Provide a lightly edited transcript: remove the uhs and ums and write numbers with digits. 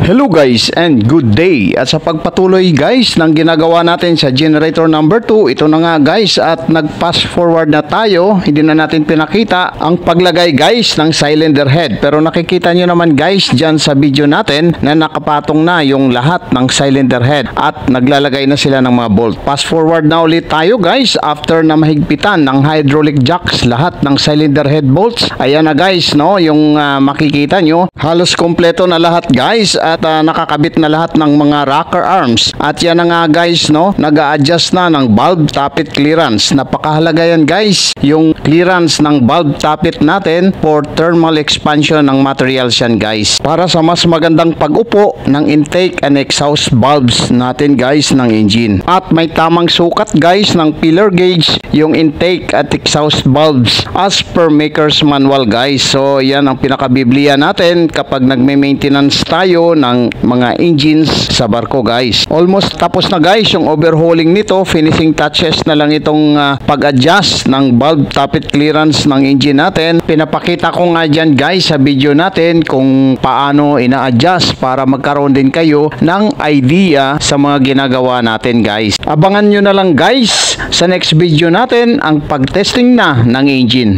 Hello guys and good day. At sa pagpatuloy guys ng ginagawa natin sa generator number 2, ito na nga guys at nag-pass forward na tayo. Hindi na natin pinakita ang paglagay guys ng cylinder head. Pero nakikita nyo naman guys dyan sa video natin na nakapatong na yung lahat ng cylinder head at naglalagay na sila ng mga bolt. Pass forward na ulit tayo guys after na mahigpitan ng hydraulic jacks lahat ng cylinder head bolts. Ayan na guys, no, yung makikita nyo halos kompleto na lahat guys at nakakabit na lahat ng mga rocker arms. At yan na nga guys, no, nag-a-adjust na ng valve tappet clearance. Napakahalaga yan guys, yung clearance ng valve tappet natin for thermal expansion ng materials yan guys, para sa mas magandang pag-upo ng intake and exhaust valves natin guys ng engine. At may tamang sukat guys ng pillar gauge yung intake at exhaust valves as per maker's manual guys. So yan ang pinakabiblia natin kapag nagme-maintenance tayo ng mga engines sa barko guys. Almost tapos na guys yung overhauling nito. Finishing touches na lang itong pag-adjust ng valve tappet clearance ng engine natin. Pinapakita ko nga dyan guys sa video natin kung paano ina-adjust para magkaroon din kayo ng idea sa mga ginagawa natin guys. Abangan nyo na lang guys sa next video natin ang pag-testing na ng engine.